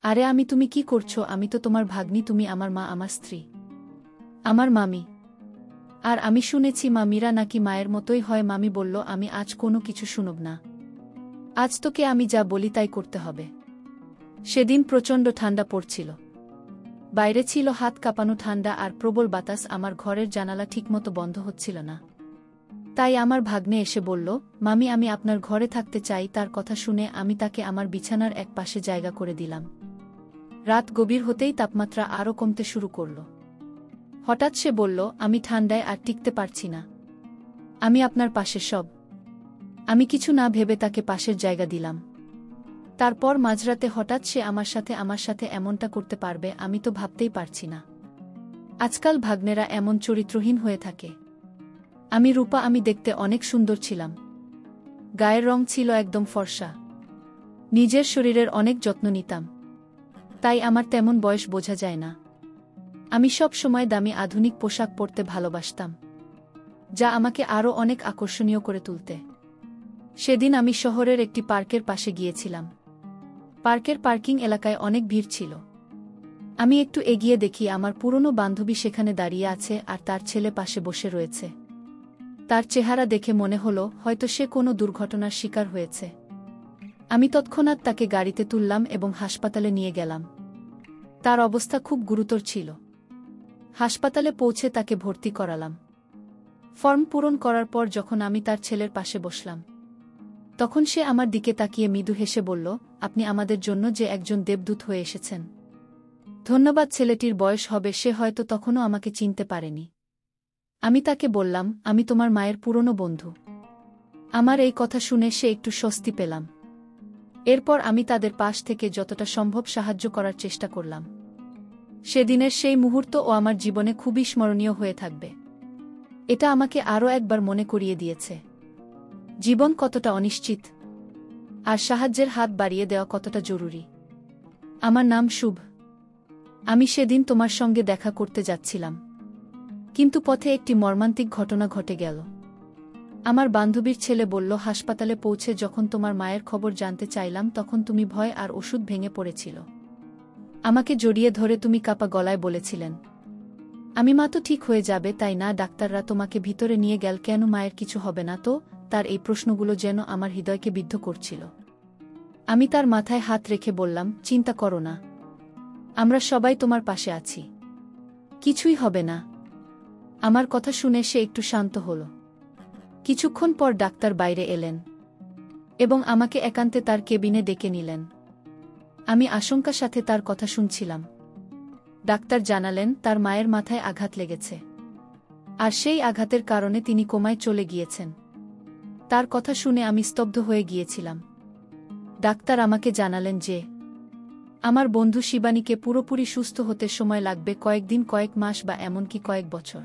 আরে তুমি কি করছো? আমি তো তোমার ভাগ্নি, তুমি আমার মা, আমার স্ত্রী, আমার মামি। আর আমি শুনেছি মামিরা নাকি মায়ের মতোই হয়। মামি বলল, আমি আজ কোনো কিছু শুনব না। আজ তোকে আমি যা বলি তাই করতে হবে। সেদিন প্রচণ্ড ঠান্ডা পড়ছিল। বাইরে ছিল হাত কাঁপানো ঠান্ডা আর প্রবল বাতাস। আমার ঘরের জানালা ঠিকমতো বন্ধ হচ্ছিল না। তাই আমার ভাগ্নে এসে বলল, মামি আমি আপনার ঘরে থাকতে চাই। তার কথা শুনে আমি তাকে আমার বিছানার এক পাশে জায়গা করে দিলাম। রাত গভীর হতেই তাপমাত্রা আরও কমতে শুরু করল। হঠাৎ সে বলল, আমি ঠান্ডায় আর টিকতে পারছি না, আমি আপনার পাশে সব। আমি কিছু না ভেবে তাকে পাশের জায়গা দিলাম। তারপর মাঝরাতে হঠাৎ সে আমার সাথে এমনটা করতে পারবে আমি তো ভাবতেই পারছি না। আজকাল ভাগ্নেরা এমন চরিত্রহীন হয়ে থাকে। আমি রূপা, আমি দেখতে অনেক সুন্দর ছিলাম। গায়ের রং ছিল একদম ফর্সা। নিজের শরীরের অনেক যত্ন নিতাম। তাই আমার তেমন বয়স বোঝা যায় না। আমি সব সময় দামি আধুনিক পোশাক পরতে ভালোবাসতাম, যা আমাকে আরও অনেক আকর্ষণীয় করে তুলতে। সেদিন আমি শহরের একটি পার্কের পাশে গিয়েছিলাম। পার্কের পার্কিং এলাকায় অনেক ভিড় ছিল। আমি একটু এগিয়ে দেখি আমার পুরনো বান্ধবী সেখানে দাঁড়িয়ে আছে আর তার ছেলে পাশে বসে রয়েছে। তার চেহারা দেখে মনে হলো হয়তো সে কোনো দুর্ঘটনার শিকার হয়েছে। আমি তৎক্ষণাৎ তাকে গাড়িতে তুললাম এবং হাসপাতালে নিয়ে গেলাম। তার অবস্থা খুব গুরুতর ছিল। হাসপাতালে পৌঁছে তাকে ভর্তি করালাম। ফর্ম পূরণ করার পর যখন আমি তার ছেলের পাশে বসলাম, তখন সে আমার দিকে তাকিয়ে মৃদু হেসে বলল, আপনি আমাদের জন্য যে একজন দেবদূত হয়ে এসেছেন। ধন্যবাদ। ছেলেটির বয়স হবে, সে হয়তো তখনও আমাকে চিনতে পারেনি। আমি তাকে বললাম, আমি তোমার মায়ের পুরনো বন্ধু। আমার এই কথা শুনে সে একটু স্বস্তি পেলাম। এরপর আমি তাদের পাশ থেকে যতটা সম্ভব সাহায্য করার চেষ্টা করলাম। সেদিনের সেই মুহূর্ত ও আমার জীবনে খুবই স্মরণীয় হয়ে থাকবে। এটা আমাকে আরও একবার মনে করিয়ে দিয়েছে জীবন কতটা অনিশ্চিত, আর সাহায্যের হাত বাড়িয়ে দেওয়া কতটা জরুরি। আমার নাম শুভ। আমি সেদিন তোমার সঙ্গে দেখা করতে যাচ্ছিলাম, কিন্তু পথে একটি মর্মান্তিক ঘটনা ঘটে গেল। আমার বান্ধবীর ছেলে বলল, হাসপাতালে পৌঁছে যখন তোমার মায়ের খবর জানতে চাইলাম তখন তুমি ভয় আর ওষুধ ভেঙে পড়েছিল। আমাকে জড়িয়ে ধরে তুমি কাঁপা গলায় বলেছিলেন, আমি মা তো ঠিক হয়ে যাবে, তাই না? ডাক্তাররা তোমাকে ভিতরে নিয়ে গেল কেন? মায়ের কিছু হবে না তো? তার এই প্রশ্নগুলো যেন আমার হৃদয়কে বিদ্ধ করছিল। আমি তার মাথায় হাত রেখে বললাম, চিন্তা করো না, আমরা সবাই তোমার পাশে আছি, কিছুই হবে না। আমার কথা শুনে সে একটু শান্ত হল। কিছুক্ষণ পর ডাক্তার বাইরে এলেন এবং আমাকে একান্তে তার কেবিনে ডেকে নিলেন। আমি আশঙ্কার সাথে তার কথা শুনছিলাম। ডাক্তার জানালেন তার মায়ের মাথায় আঘাত লেগেছে, আর সেই আঘাতের কারণে তিনি কোমায় চলে গিয়েছেন। তার কথা শুনে আমি স্তব্ধ হয়ে গিয়েছিলাম। ডাক্তার আমাকে জানালেন যে আমার বন্ধু শিবানীকে পুরোপুরি সুস্থ হতে সময় লাগবে, কয়েকদিন, কয়েক মাস বা এমনকি কয়েক বছর।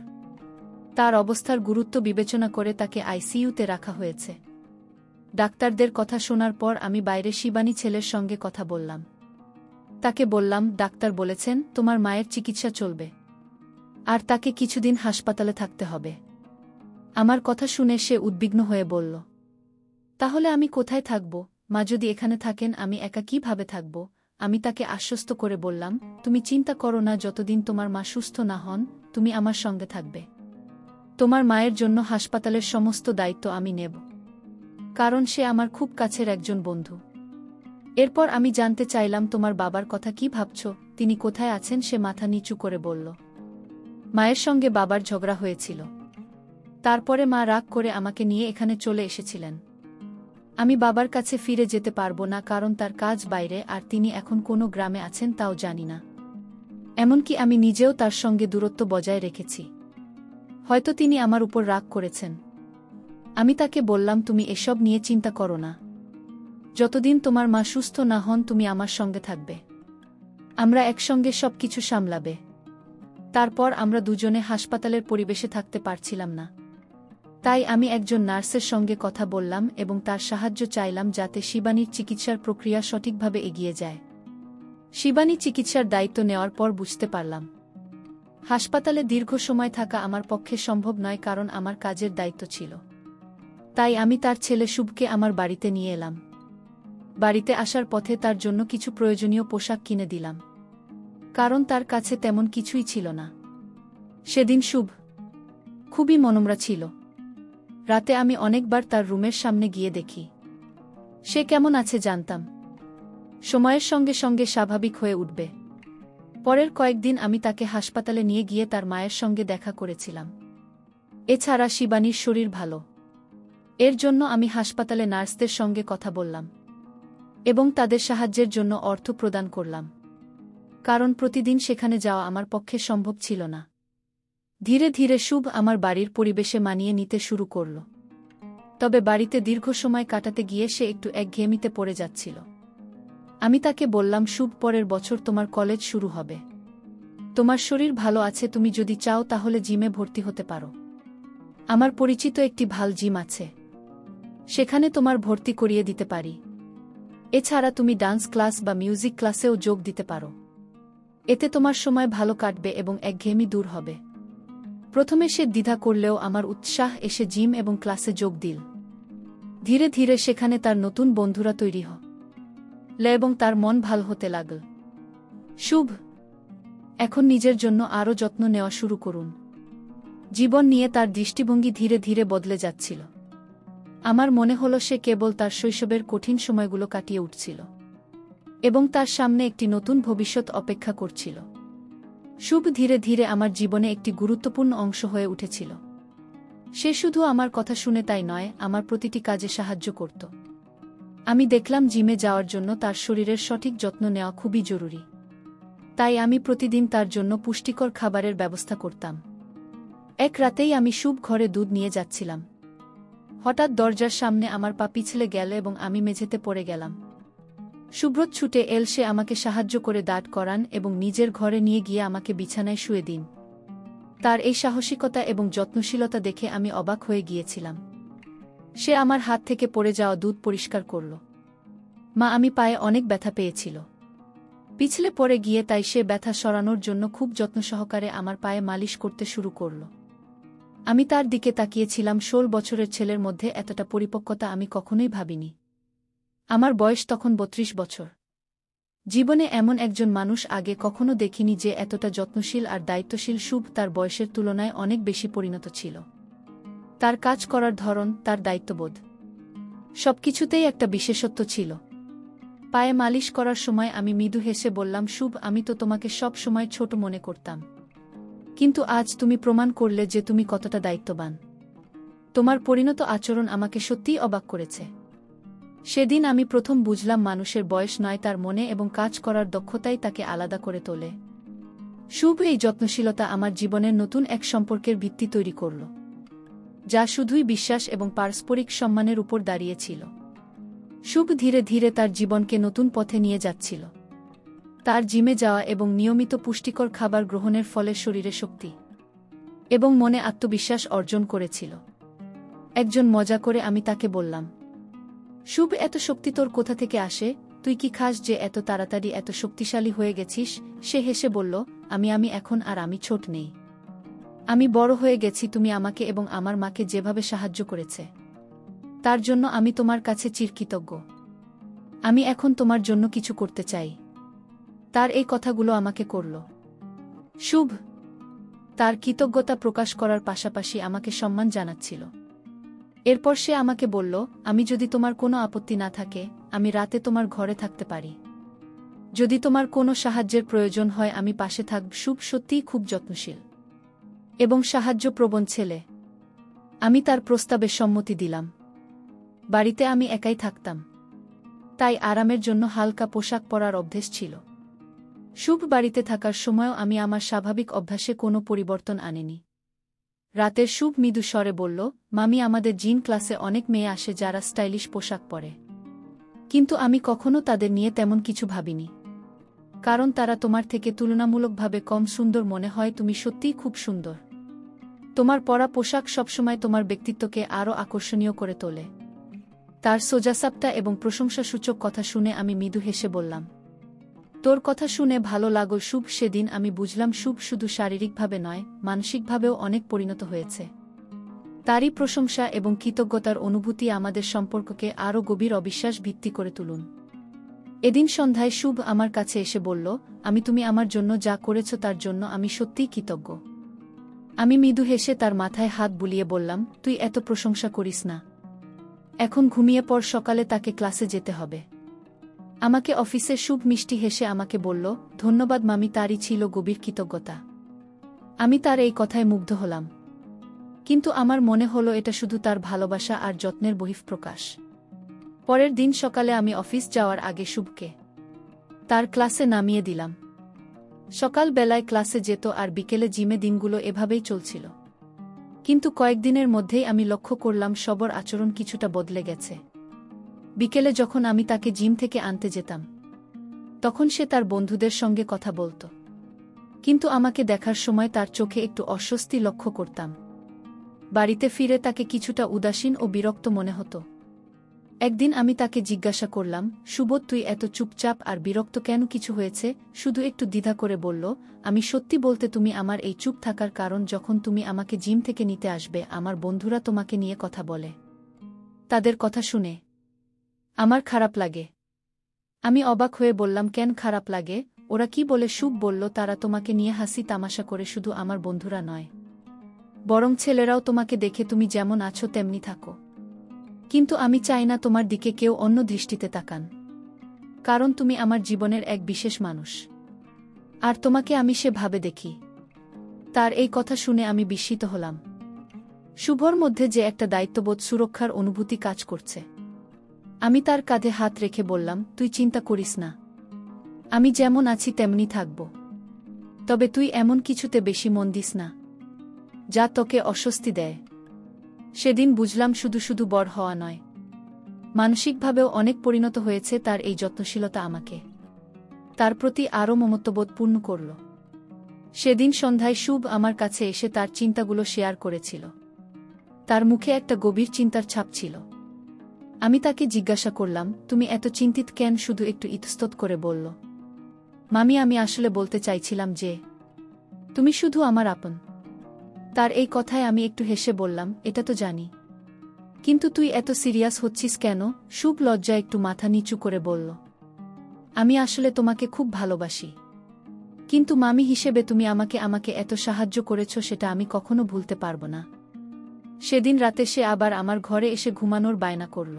তার অবস্থার গুরুত্ব বিবেচনা করে তাকে আইসিইউতে রাখা হয়েছে। ডাক্তারদের কথা শোনার পর আমি বাইরে শিবানী ছেলের সঙ্গে কথা বললাম। তাকে বললাম, ডাক্তার বলেছেন তোমার মায়ের চিকিৎসা চলবে, আর তাকে কিছুদিন হাসপাতালে থাকতে হবে। আমার কথা শুনে সে উদ্বিগ্ন হয়ে বলল, তাহলে আমি কোথায় থাকব? মা যদি এখানে থাকেন আমি একা কিভাবে থাকব? আমি তাকে আশ্বস্ত করে বললাম, তুমি চিন্তা করো না, যতদিন তোমার মা সুস্থ না হন তুমি আমার সঙ্গে থাকবে। তোমার মায়ের জন্য হাসপাতালের সমস্ত দায়িত্ব আমি নেব, কারণ সে আমার খুব কাছের একজন বন্ধু। এরপর আমি জানতে চাইলাম, তোমার বাবার কথা কি ভাবছ? তিনি কোথায় আছেন? সে মাথা নিচু করে বলল, মায়ের সঙ্গে বাবার ঝগড়া হয়েছিল, তারপরে মা রাগ করে আমাকে নিয়ে এখানে চলে এসেছিলেন। আমি বাবার কাছে ফিরে যেতে পারবো না, কারণ তার কাজ বাইরে, আর তিনি এখন কোনো গ্রামে আছেন তাও জানি না। এমনকি আমি নিজেও তার সঙ্গে দূরত্ব বজায় রেখেছি। হয়তো তিনি আমার উপর রাগ করেছেন। আমি তাকে বললাম, তুমি এসব নিয়ে চিন্তা করো না, যতদিন তোমার মা সুস্থ না হন তুমি আমার সঙ্গে থাকবে, আমরা একসঙ্গে সব কিছু সামলাবে। তারপর আমরা দুজনে হাসপাতালের পরিবেশে থাকতে পারছিলাম না, তাই আমি একজন নার্সের সঙ্গে কথা বললাম এবং তার সাহায্য চাইলাম যাতে শিবানীর চিকিৎসার প্রক্রিয়া সঠিকভাবে এগিয়ে যায়। শিবানী চিকিৎসার দায়িত্ব নেওয়ার পর বুঝতে পারলাম হাসপাতালে দীর্ঘ সময় থাকা আমার পক্ষে সম্ভব নয়, কারণ আমার কাজের দায়িত্ব ছিল। তাই আমি তার ছেলে শুভকে আমার বাড়িতে নিয়ে এলাম। বাড়িতে আসার পথে তার জন্য কিছু প্রয়োজনীয় পোশাক কিনে দিলাম, কারণ তার কাছে তেমন কিছুই ছিল না। সেদিন শুভ খুবই মনমরা ছিল। রাতে আমি অনেকবার তার রুমের সামনে গিয়ে দেখি সে কেমন আছে জানতাম সময়ের সঙ্গে সঙ্গে স্বাভাবিক হয়ে উঠবে। পরের কয়েকদিন আমি তাকে হাসপাতালে নিয়ে গিয়ে তার মায়ের সঙ্গে দেখা করেছিলাম। এছাড়া শিবানীর শরীর ভালো, এর জন্য আমি হাসপাতালে নার্সদের সঙ্গে কথা বললাম এবং তাদের সাহায্যের জন্য অর্থ প্রদান করলাম, কারণ প্রতিদিন সেখানে যাওয়া আমার পক্ষে সম্ভব ছিল না। ধীরে ধীরে শুভ আমার বাড়ির পরিবেশে মানিয়ে নিতে শুরু করল। তবে বাড়িতে দীর্ঘ সময় কাটাতে গিয়ে সে একটু একঘেয়েমিতে পড়ে যাচ্ছিল। আমি তাকে বললাম, শুভ, পরের বছর তোমার কলেজ শুরু হবে। তোমার শরীর ভালো আছে, তুমি যদি চাও তাহলে জিমে ভর্তি হতে পারো। আমার পরিচিত একটি ভালো জিম আছে, সেখানে তোমার ভর্তি করিয়ে দিতে পারি। এছাড়া তুমি ডান্স ক্লাস বা মিউজিক ক্লাসেও যোগ দিতে পারো। এতে তোমার সময় ভালো কাটবে এবং একঘেয়েমি দূর হবে। প্রথমে সে দ্বিধা করলেও আমার উৎসাহ এসে জিম এবং ক্লাসে যোগ দিল। ধীরে ধীরে সেখানে তার নতুন বন্ধুরা তৈরি হল এবং তার মন ভালো হতে লাগল। শুভ এখন নিজের জন্য আরও যত্ন নেওয়া শুরু করুন। জীবন নিয়ে তার দৃষ্টিভঙ্গি ধীরে ধীরে বদলে যাচ্ছিল। আমার মনে হলো সে কেবল তার শৈশবের কঠিন সময়গুলো কাটিয়ে উঠছিল এবং তার সামনে একটি নতুন ভবিষ্যৎ অপেক্ষা করছিল। শুভ ধীরে ধীরে আমার জীবনে একটি গুরুত্বপূর্ণ অংশ হয়ে উঠেছিল। সে শুধু আমার কথা শুনে তাই নয়, আমার প্রতিটি কাজে সাহায্য করত। আমি দেখলাম জিমে যাওয়ার জন্য তার শরীরের সঠিক যত্ন নেওয়া খুবই জরুরি। তাই আমি প্রতিদিন তার জন্য পুষ্টিকর খাবারের ব্যবস্থা করতাম। এক রাতেই আমি শুভ ঘরে দুধ নিয়ে যাচ্ছিলাম। হঠাৎ দরজার সামনে আমার পা পিছলে গেল এবং আমি মেঝেতে পড়ে গেলাম। সুব্রত ছুটে এল, সে আমাকে সাহায্য করে দাঁড় করান এবং নিজের ঘরে নিয়ে গিয়ে আমাকে বিছানায় শুয়ে দিন। তার এই সাহসিকতা এবং যত্নশীলতা দেখে আমি অবাক হয়ে গিয়েছিলাম। সে আমার হাত থেকে পড়ে যাওয়া দুধ পরিষ্কার করল। মা, আমি পায়ে অনেক ব্যথা পেয়েছিল, পিছলে পড়ে গিয়ে, তাই সে ব্যথা সরানোর জন্য খুব যত্ন সহকারে আমার পায়ে মালিশ করতে শুরু করল। আমি তার দিকে তাকিয়েছিলাম। 16 বছরের ছেলের মধ্যে এতটা পরিপক্কতা আমি কখনোই ভাবিনি। আমার বয়স তখন 32 বছর। জীবনে এমন একজন মানুষ আগে কখনো দেখিনি যে এতটা যত্নশীল আর দায়িত্বশীল। শুভ তার বয়সের তুলনায় অনেক বেশি পরিণত ছিল। তার কাজ করার ধরন, তার দায়িত্ববোধ, সবকিছুতেই একটা বিশেষত্ব ছিল। পায়ে মালিশ করার সময় আমি মৃদু হেসে বললাম, শুভ, আমি তো তোমাকে সব সময় ছোট মনে করতাম, কিন্তু আজ তুমি প্রমাণ করলে যে তুমি কতটা দায়িত্ববান। তোমার পরিণত আচরণ আমাকে সত্যিই অবাক করেছে। সেদিন আমি প্রথম বুঝলাম মানুষের বয়স নয়, তার মনে এবং কাজ করার দক্ষতাই তাকে আলাদা করে তোলে। শুভ এই যত্নশীলতা আমার জীবনের নতুন এক সম্পর্কের ভিত্তি তৈরি করল, যা শুধুই বিশ্বাস এবং পারস্পরিক সম্মানের উপর দাঁড়িয়েছিল। শুভ ধীরে ধীরে তার জীবনকে নতুন পথে নিয়ে যাচ্ছিল। তার জিমে যাওয়া এবং নিয়মিত পুষ্টিকর খাবার গ্রহণের ফলে শরীরে শক্তি এবং মনে আত্মবিশ্বাস অর্জন করেছিল। একজন মজা করে আমি তাকে বললাম, শুভ, এত শক্তি তোর কোথা থেকে আসে? তুই কি খাস যে এত তাড়াতাড়ি এত শক্তিশালী হয়ে গেছিস? সে হেসে বলল, আমি এখন আর আমি ছোট নেই। আমি বড় হয়ে গেছি। তুমি আমাকে এবং আমার মাকে যেভাবে সাহায্য করেছে, তার জন্য আমি তোমার কাছে চিরকৃতজ্ঞ। আমি এখন তোমার জন্য কিছু করতে চাই। তার এই কথাগুলো আমাকে করল। শুভ তার কৃতজ্ঞতা প্রকাশ করার পাশাপাশি আমাকে সম্মান জানাচ্ছিল। এরপর সে আমাকে বলল, আমি যদি তোমার কোনো আপত্তি না থাকে, আমি রাতে তোমার ঘরে থাকতে পারি। যদি তোমার কোনো সাহায্যের প্রয়োজন হয়, আমি পাশে থাকব। শুভ সত্যিই খুব যত্নশীল এবং সাহায্যপ্রবণ ছেলে। আমি তার প্রস্তাবে সম্মতি দিলাম। বাড়িতে আমি একাই থাকতাম, তাই আরামের জন্য হালকা পোশাক পরার অভ্যেস ছিল। শুভ বাড়িতে থাকার সময়ও আমি আমার স্বাভাবিক অভ্যাসে কোনো পরিবর্তন আনিনি। রাতের শুভ মৃদু স্বরে বলল, মামি, আমাদের জিম ক্লাসে অনেক মেয়ে আসে যারা স্টাইলিশ পোশাক পরে, কিন্তু আমি কখনো তাদের নিয়ে তেমন কিছু ভাবিনি, কারণ তারা তোমার থেকে তুলনামূলকভাবে কম সুন্দর মনে হয়। তুমি সত্যিই খুব সুন্দর। তোমার পরা পোশাক সবসময় তোমার ব্যক্তিত্বকে আরও আকর্ষণীয় করে তোলে। তার সোজাসাপটা এবং প্রশংসাসূচক কথা শুনে আমি মৃদু হেসে বললাম, তোর কথা শুনে ভালো লাগল শুভ। সেদিন আমি বুঝলাম শুভ শুধু শারীরিকভাবে নয়, মানসিকভাবেও অনেক পরিণত হয়েছে। তারই প্রশংসা এবং কৃতজ্ঞতার অনুভূতি আমাদের সম্পর্ককে আরও গভীর অবিশ্বাস ভিত্তি করে তুলুন। এদিন সন্ধ্যায় শুভ আমার কাছে এসে বলল, তুমি আমার জন্য যা করেছ তার জন্য আমি সত্যিই কৃতজ্ঞ। আমি মৃদু হেসে তার মাথায় হাত বুলিয়ে বললাম, তুই এত প্রশংসা করিস না। এখন ঘুমিয়ে পর, সকালে তাকে ক্লাসে যেতে হবে। আমাকে অফিসে শুভ মিষ্টি হেসে আমাকে বলল, ধন্যবাদ মামি। তারই ছিল গভীর কৃতজ্ঞতা। আমি তার এই কথায় মুগ্ধ হলাম, কিন্তু আমার মনে হলো এটা শুধু তার ভালোবাসা আর যত্নের বহিঃপ্রকাশ। পরের দিন সকালে আমি অফিস যাওয়ার আগে শুভকে তার ক্লাসে নামিয়ে দিলাম। সকাল বেলায় ক্লাসে যেত আর বিকেলে জিমে। দিনগুলো এভাবেই চলছিল, কিন্তু কয়েকদিনের মধ্যেই আমি লক্ষ্য করলাম সবর আচরণ কিছুটা বদলে গেছে। বিকেলে যখন আমি তাকে জিম থেকে আনতে যেতাম, তখন সে তার বন্ধুদের সঙ্গে কথা বলত, কিন্তু আমাকে দেখার সময় তার চোখে একটু অস্বস্তি লক্ষ্য করতাম। বাড়িতে ফিরে তাকে কিছুটা উদাসীন ও বিরক্ত মনে হতো। একদিন আমি তাকে জিজ্ঞাসা করলাম, সুবোধ, তুই এত চুপচাপ আর বিরক্ত কেন? কিছু হয়েছে? শুধু একটু দ্বিধা করে বলল, আমি সত্যি বলতে, তুমি আমার এই চুপ থাকার কারণ। যখন তুমি আমাকে জিম থেকে নিতে আসবে, আমার বন্ধুরা তোমাকে নিয়ে কথা বলে। তাদের কথা শুনে আমার খারাপ লাগে। আমি অবাক হয়ে বললাম, কেন খারাপ লাগে? ওরা কি বলে? শুভ বলল, তারা তোমাকে নিয়ে হাসি তামাশা করে। শুধু আমার বন্ধুরা নয়, বরং ছেলেরাও তোমাকে দেখে তুমি যেমন আছো তেমনি থাকো। কিন্তু আমি চাই না তোমার দিকে কেউ অন্য দৃষ্টিতে তাকান, কারণ তুমি আমার জীবনের এক বিশেষ মানুষ, আর তোমাকে আমি সেভাবে দেখি। তার এই কথা শুনে আমি বিস্মিত হলাম। শুভর মধ্যে যে একটা দায়িত্ববোধ, সুরক্ষার অনুভূতি কাজ করছে। আমি তার কাঁধে হাত রেখে বললাম, তুই চিন্তা করিস না, আমি যেমন আছি তেমনি থাকব। তবে তুই এমন কিছুতে বেশি মন দিস না যা তোকে অস্বস্তি দেয়। সেদিন বুঝলাম, শুধু শুধু বড় হওয়া নয়, মানসিকভাবেও অনেক পরিণত হয়েছে তার এই যত্নশীলতা। আমাকে তার প্রতি আরও মমত্ববোধ পূর্ণ করল। সেদিন সন্ধ্যায় শুভ আমার কাছে এসে তার চিন্তাগুলো শেয়ার করেছিল। তার মুখে একটা গভীর চিন্তার ছাপ ছিল। আমি তাকে জিজ্ঞাসা করলাম, তুমি এত চিন্তিত কেন? শুধু একটু ইতস্তত করে বলল, মামি, আমি আসলে বলতে চাইছিলাম যে তুমি শুধু আমার আপন। তার এই কথায় আমি একটু হেসে বললাম, এটা তো জানি, কিন্তু তুই এত সিরিয়াস হচ্ছিস কেন? শুভ লজ্জায় একটু মাথা নিচু করে বলল, আমি আসলে তোমাকে খুব ভালোবাসি, কিন্তু মামি হিসেবে তুমি আমাকে এত সাহায্য করেছ, সেটা আমি কখনো ভুলতে পারব না। সেদিন রাতে সে আবার আমার ঘরে এসে ঘুমানোর বায়না করল,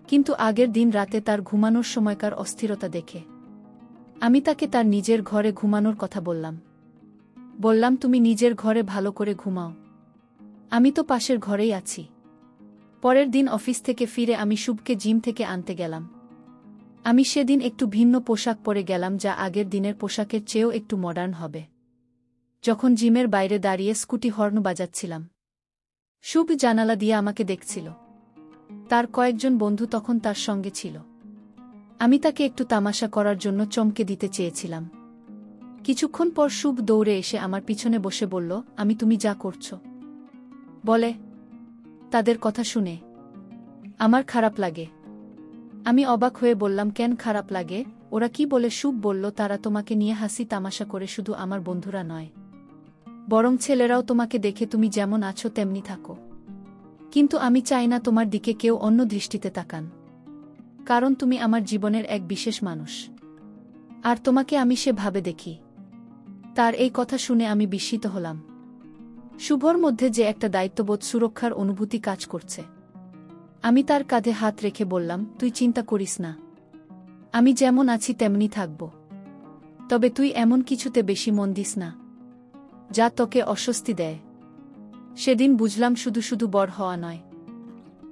কিন্তু আগের দিন রাতে তার ঘুমানোর সময়কার অস্থিরতা দেখে আমি তাকে তার নিজের ঘরে ঘুমানোর কথা বললাম, তুমি নিজের ঘরে ভালো করে ঘুমাও, আমি তো পাশের ঘরেই আছি। পরের দিন অফিস থেকে ফিরে আমি শুভকে জিম থেকে আনতে গেলাম। আমি সেদিন একটু ভিন্ন পোশাক পরে গেলাম, যা আগের দিনের পোশাকের চেয়েও একটু মডার্ন হবে। যখন জিমের বাইরে দাঁড়িয়ে স্কুটি হর্ন বাজাচ্ছিলাম, শুভ জানালা দিয়ে আমাকে দেখছিল। তার কয়েকজন বন্ধু তখন তার সঙ্গে ছিল। আমি তাকে একটু তামাশা করার জন্য চমকে দিতে চেয়েছিলাম। কিছুক্ষণ পর শুভ দৌড়ে এসে আমার পিছনে বসে বলল, তুমি যা করছো বলে তাদের কথা শুনে আমার খারাপ লাগে। আমি অবাক হয়ে বললাম, কেন খারাপ লাগে? ওরা কি বলে? শুভ বলল, তারা তোমাকে নিয়ে হাসি তামাশা করে। শুধু আমার বন্ধুরা নয়, বরং ছেলেরাও তোমাকে দেখে তুমি যেমন আছো তেমনি থাকো। কিন্তু আমি চাই না তোমার দিকে কেউ অন্য দৃষ্টিতে তাকান, কারণ তুমি আমার জীবনের এক বিশেষ মানুষ, আর তোমাকে আমি সেভাবে দেখি। তার এই কথা শুনে আমি বিস্মিত হলাম। শুভর মধ্যে যে একটা দায়িত্ববোধ, সুরক্ষার অনুভূতি কাজ করছে। আমি তার কাঁধে হাত রেখে বললাম, তুই চিন্তা করিস না, আমি যেমন আছি তেমনি থাকব। তবে তুই এমন কিছুতে বেশি মন দিস না যা তোকে অস্বস্তি দেয়। সেদিন বুঝলাম, শুধু শুধু বড় হওয়া নয়,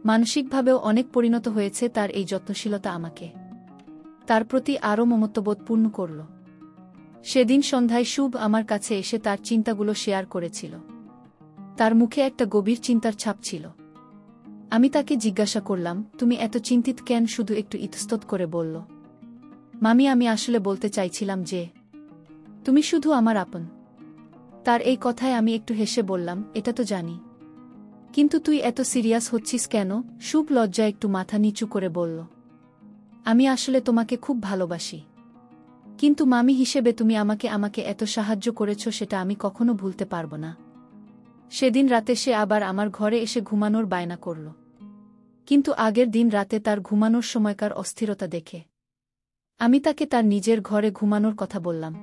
মানসিকভাবেও অনেক পরিণত হয়েছে তার এই যত্নশীলতা। আমাকে তার প্রতি আরও মমত্ববোধ পূর্ণ করল। সেদিন সন্ধ্যায় শুভ আমার কাছে এসে তার চিন্তাগুলো শেয়ার করেছিল। তার মুখে একটা গভীর চিন্তার ছাপ ছিল। আমি তাকে জিজ্ঞাসা করলাম, তুমি এত চিন্তিত কেন? শুধু একটু ইতস্তত করে বলল, মামি, আমি আসলে বলতে চাইছিলাম যে তুমি শুধু আমার আপন। তার এই কথায় আমি একটু হেসে বললাম, এটা তো জানি, কিন্তু তুই এত সিরিয়াস হচ্ছিস কেন? শুভ লজ্জায় একটু মাথা নিচু করে বলল, আমি আসলে তোমাকে খুব ভালোবাসি, কিন্তু মামি হিসেবে তুমি আমাকে এত সাহায্য করেছ, সেটা আমি কখনো ভুলতে পারব না। সেদিন রাতে সে আবার আমার ঘরে এসে ঘুমানোর বায়না করল, কিন্তু আগের দিন রাতে তার ঘুমানোর সময়কার অস্থিরতা দেখে আমি তাকে তার নিজের ঘরে ঘুমানোর কথা বললাম।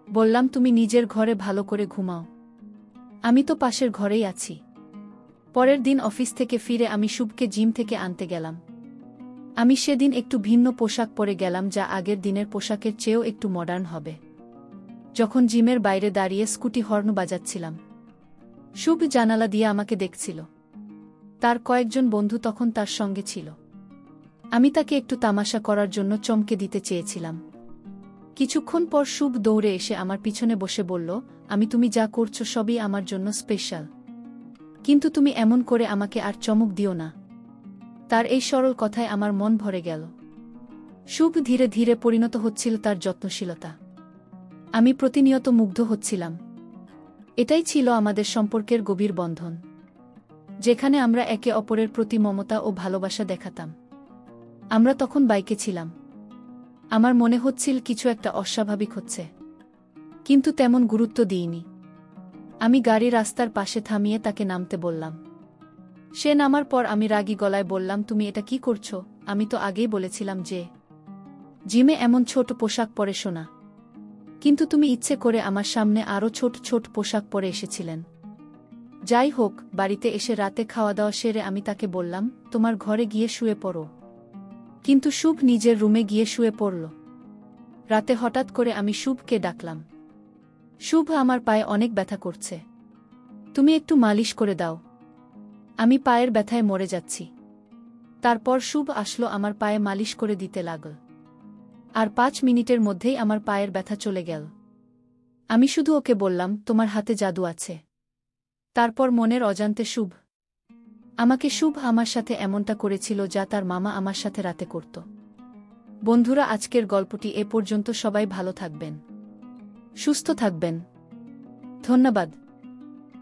বললাম, তুমি নিজের ঘরে ভালো করে ঘুমাও, আমি তো পাশের ঘরেই আছি। পরের দিন অফিস থেকে ফিরে আমি শুভকে জিম থেকে আনতে গেলাম। আমি সেদিন একটু ভিন্ন পোশাক পরে গেলাম, যা আগের দিনের পোশাকের চেয়েও একটু মডার্ন হবে। যখন জিমের বাইরে দাঁড়িয়ে স্কুটি হর্ন বাজাচ্ছিলাম, শুভ জানালা দিয়ে আমাকে দেখছিল। তার কয়েকজন বন্ধু তখন তার সঙ্গে ছিল। আমি তাকে একটু তামাশা করার জন্য চমকে দিতে চেয়েছিলাম। কিছুক্ষণ পর শুভ দৌড়ে এসে আমার পিছনে বসে বলল, তুমি যা করছো সবই আমার জন্য স্পেশাল, কিন্তু তুমি এমন করে আমাকে আর চমক দিও না। তার এই সরল কথায় আমার মন ভরে গেল। শুভ ধীরে ধীরে পরিণত হচ্ছিল তার যত্নশীলতা। আমি প্রতিনিয়ত মুগ্ধ হচ্ছিলাম। এটাই ছিল আমাদের সম্পর্কের গভীর বন্ধন, যেখানে আমরা একে অপরের প্রতি মমতা ও ভালোবাসা দেখাতাম। আমরা তখন বাইকে ছিলাম। আমার মনে হচ্ছিল কিছু একটা অস্বাভাবিক হচ্ছে, কিন্তু তেমন গুরুত্ব দিইনি। আমি গাড়ি রাস্তার পাশে থামিয়ে তাকে নামতে বললাম। সে নামার পর আমি রাগী গলায় বললাম, তুমি এটা কি করছো? আমি তো আগেই বলেছিলাম যে জিমে এমন ছোট পোশাক পরে শোনা, কিন্তু তুমি ইচ্ছে করে আমার সামনে আরও ছোট ছোট পোশাক পরে এসেছিলেন। যাই হোক, বাড়িতে এসে রাতে খাওয়া দাওয়া সেরে আমি তাকে বললাম, তোমার ঘরে গিয়ে শুয়ে পড়ো। কিন্তু শুভ নিজের রুমে গিয়ে শুয়ে পড়ল। রাতে হঠাৎ করে আমি শুভকে ডাকলাম। শুভ, আমার পায়ে অনেক ব্যথা করছে, তুমি একটু মালিশ করে দাও, আমি পায়ের ব্যথায় মরে যাচ্ছি। তারপর শুভ আসলো, আমার পায়ে মালিশ করে দিতে লাগল। আর 5 মিনিটের মধ্যেই আমার পায়ের ব্যথা চলে গেল। আমি শুধু ওকে বললাম, তোমার হাতে জাদু আছে। তারপর মনের অজান্তে শুভ আমার সাথে এমনটা করেছিল যা তার মামা আমার সাথে রাতে করত। বন্ধুরা, আজকের গল্পটি এ পর্যন্ত। সবাই ভালো থাকবেন, সুস্থ থাকবেন। ধন্যবাদ।